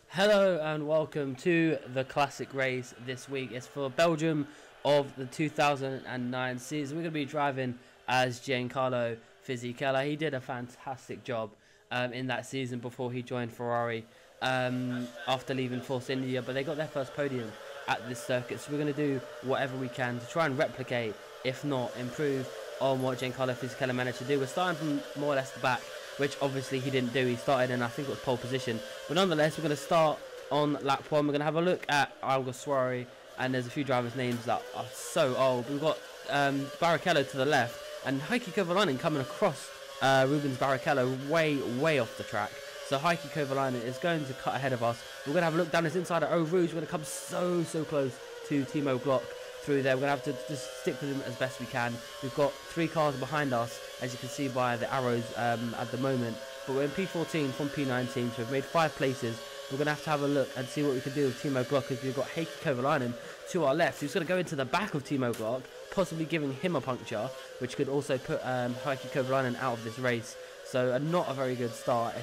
Hello and welcome to the classic race this week. It's for Belgium of the 2009 season. We're going to be driving as Giancarlo Fisichella. He did a fantastic job in that season before he joined Ferrari after leaving Force India, but they got their first podium at this circuit. So we're going to do whatever we can to try and replicate, if not improve, on what Giancarlo Fisichella managed to do. We're starting from more or less the back, which obviously he didn't do. He started in, I think it was pole position. But nonetheless, we're going to start on lap 1. We're going to have a look at Alguersuari, and there's a few drivers' names that are so old. We've got Barrichello to the left, and Heikki Kovalainen coming across Rubens Barrichello way off the track. So Heikki Kovalainen is going to cut ahead of us. We're going to have a look down his inside at Eau Rouge. We're going to come so close to Timo Glock through there. We're going to have to just stick with him as best we can. We've got 3 cars behind us, as you can see by the arrows at the moment. But we're in P14 from P19, so we've made 5 places. We're going to have a look and see what we can do with Timo Glock, because we've got Heikki Kovalainen to our left, who's going to go into the back of Timo Glock, possibly giving him a puncture, which could also put Heikki Kovalainen out of this race. So not a very good start,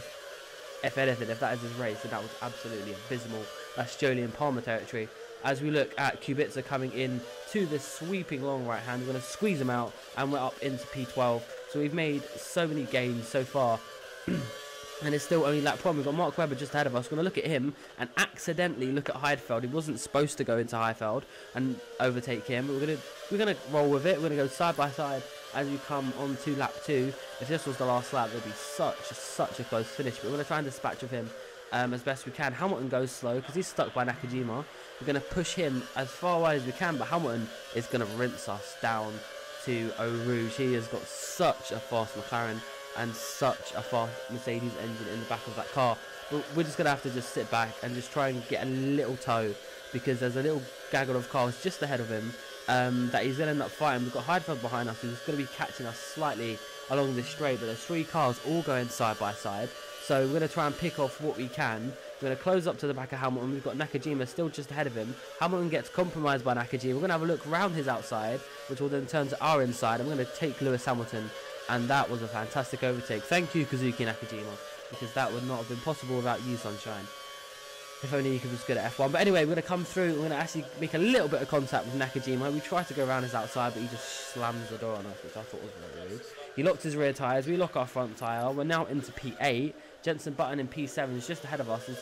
if anything, if that is his race, and that was absolutely abysmal. That's Jolyon Palmer territory. As we look at Kubica coming in to this sweeping long right hand, we're going to squeeze him out, and we're up into P12. So we've made so many gains so far. And it's still only lap 1. We've got Mark Webber just ahead of us. We're going to look at him and accidentally look at Heidfeld. He wasn't supposed to go into Heidfeld and overtake him. But we're gonna roll with it. We're going to go side by side as we come on to lap 2. If this was the last lap, there'd be such a close finish. But we're going to try and dispatch with him as best we can. Hamilton goes slow because he's stuck by Nakajima. We're going to push him as far away as we can, but Hamilton is going to rinse us down to Eau Rouge. He has got such a fast McLaren and such a fast Mercedes engine in the back of that car. But we're just going to have to just sit back and just try and get a little toe, because there's a little gaggle of cars just ahead of him that he's going to end up fighting. We've got Heidfeld behind us, who's going to be catching us slightly along this straight, but there's 3 cars all going side by side. So we're going to try and pick off what we can. We're going to close up to the back of Hamilton. We've got Nakajima still just ahead of him. Hamilton gets compromised by Nakajima. We're going to have a look round his outside, which will then turn to our inside. I'm going to take Lewis Hamilton, and that was a fantastic overtake. Thank you, Kazuki Nakajima, because that would not have been possible without you, Sunshine. If only you could be good at F1. But anyway, we're going to come through. We're going to actually make a little bit of contact with Nakajima. We tried to go around his outside, but he just slams the door on us, which I thought was very rude. He locked his rear tyres. We lock our front tyre. We're now into P8. Jenson Button in P7 is just ahead of us. Is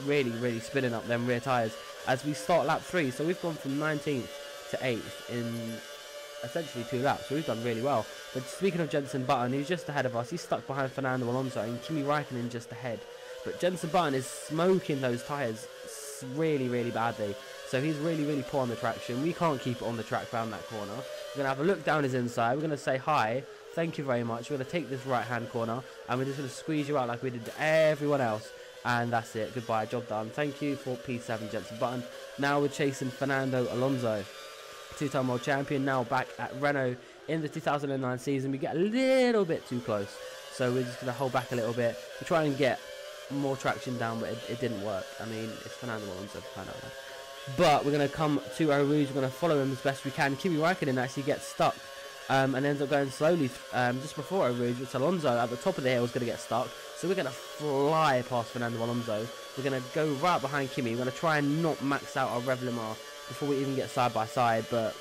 really spinning up them rear tyres as we start lap 3. So we've gone from 19th to 8th in essentially 2 laps. So we've done really well. But speaking of Jenson Button, he's just ahead of us. He's stuck behind Fernando Alonso and Kimi Raikkonen just ahead. But Jenson Button is smoking those tyres really badly. So he's really poor on the traction. We can't keep it on the track round that corner. We're going to have a look down his inside. We're going to say hi. Thank you very much. We're going to take this right hand corner and we're just going to squeeze you out like we did to everyone else. And that's it. Goodbye. Job done. Thank you for P7, Jenson Button. Now we're chasing Fernando Alonso, 2-time world champion, now back at Renault in the 2009 season. We get a little bit too close, so we're just going to hold back a little bit to try and get more traction down, but it didn't work. I mean, it's Fernando Alonso, kind of. But we're going to come to Eau Rouge. We're going to follow him as best we can. Kimi Raikkonen actually gets stuck and ends up going slowly just before Eau Rouge, which Alonso at the top of the hill is going to get stuck. So we're going to fly past Fernando Alonso. We're going to go right behind Kimi. We're going to try and not max out our Rev Limiter before we even get side by side, but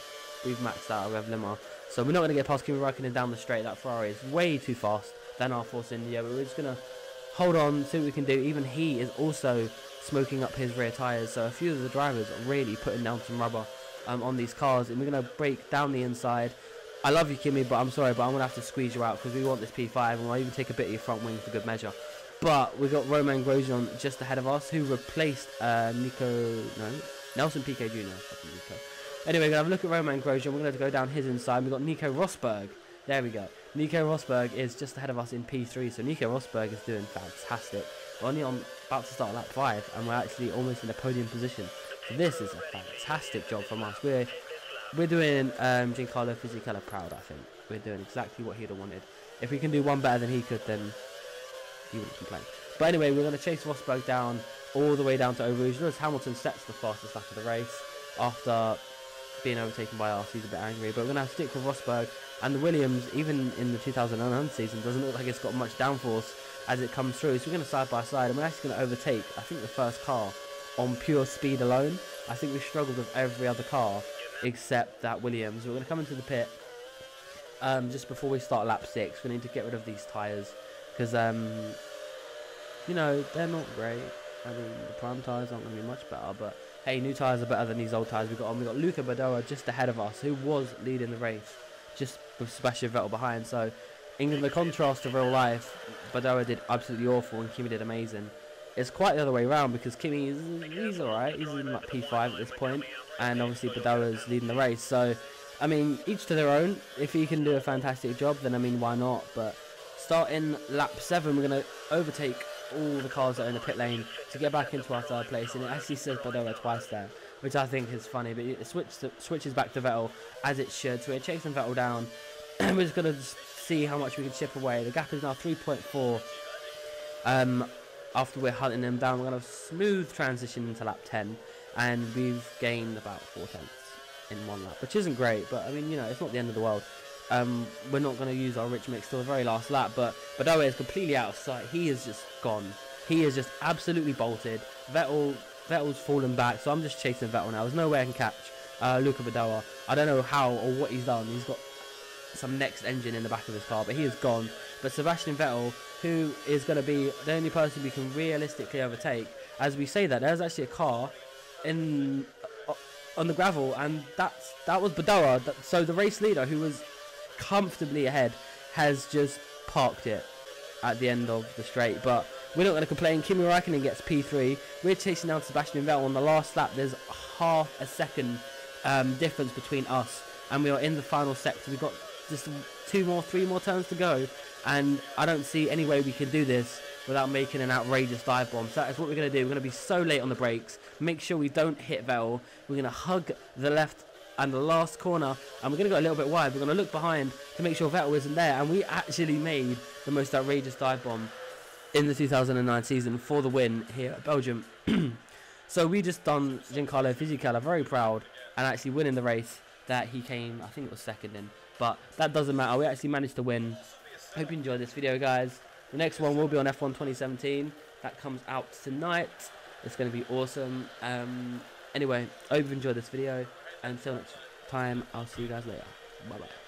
we've maxed out our Rev Limiter. So we're not going to get past Kimi Raikkonen down the straight. That Ferrari is way too fast than our Force India, but we're just going to hold on, see what we can do. Even he is also smoking up his rear tyres, so a few of the drivers are really putting down some rubber on these cars, and we're going to break down the inside. I love you, Kimi, but I'm sorry, but I'm going to have to squeeze you out because we want this P5, and I'll even take a bit of your front wing for good measure. But we've got Romain Grosjean just ahead of us, who replaced Nelson Piquet Jr. Anyway, we're going to have a look at Romain Grosjean. We're going to go down his inside. We've got Nico Rosberg. There we go. Nico Rosberg is just ahead of us in P3, so Nico Rosberg is doing fantastic. We're only about to start lap 5, and we're actually almost in a podium position. So this is a fantastic job from us. We're doing Giancarlo Fisichella proud, I think. We're doing exactly what he'd have wanted. If we can do one better than he could, then he wouldn't complain. But anyway, we're going to chase Rosberg down all the way down to Eau Rouge. Lewis Hamilton sets the fastest lap of the race after being overtaken by us. He's a bit angry, but we're going to stick with Rosberg. And the Williams, even in the 2009 season, doesn't look like it's got much downforce as it comes through. So we're going to side by side, and we're actually going to overtake, I think, the first car on pure speed alone. I think we struggled with every other car except that Williams. We're going to come into the pit just before we start lap 6. We need to get rid of these tyres because, you know, they're not great. I mean, the prime tyres aren't going to be much better, but hey, new tyres are better than these old tyres we got on. We got Luca Badoa just ahead of us, who was leading the race, just with Sebastian Vettel behind. So, in the contrast to real life, Badoa did absolutely awful and Kimi did amazing. It's quite the other way around because Kimi he's alright. He's in like P5 at this point, and obviously Badoa's leading the race. So, I mean, each to their own. If he can do a fantastic job, then I mean, why not? But starting lap 7, we're going to overtake all the cars that are in the pit lane to get back into our third place, and it actually says Badoa twice there, which I think is funny, but it switches back to Vettel as it should. So we're chasing Vettel down, and we're just going to see how much we can chip away. The gap is now 3.4. After we're hunting them down, we're going to smooth transition into lap 10, and we've gained about 4/10 in one lap, which isn't great, but I mean, you know, it's not the end of the world. We're not going to use our rich mix till the very last lap, but Badoa is completely out of sight. He is just gone. He is just absolutely bolted. Vettel's fallen back, so I'm just chasing Vettel now. There's no way I can catch Luca Badoa. I don't know how or what he's done. He's got some next engine in the back of his car, but he is gone. But Sebastian Vettel, who is going to be the only person we can realistically overtake, as we say that, there's actually a car in on the gravel, and that was Badoa. So the race leader, who was comfortably ahead, has just parked it at the end of the straight. But we're not going to complain. Kimi Räikkönen gets P3. We're chasing down Sebastian Vettel on the last lap. There's half a second difference between us, and we are in the final sector. We've got just 3 more turns to go, and I don't see any way we can do this without making an outrageous dive bomb. So that is what we're going to do. We're going to be so late on the brakes, make sure we don't hit Vettel. We're going to hug the left and the last corner, and we're going to go a little bit wide. We're going to look behind to make sure Vettel isn't there, and we actually made the most outrageous dive bomb in the 2009 season for the win here at Belgium. So we just done Giancarlo Fisichella very proud, and actually winning the race that he came, I think it was second in, but that doesn't matter. We actually managed to win. Hope you enjoyed this video, guys. The next one will be on F1 2017. That comes out tonight. It's going to be awesome. Anyway, I hope you enjoyed this video. And until next time, I'll see you guys later. Bye-bye.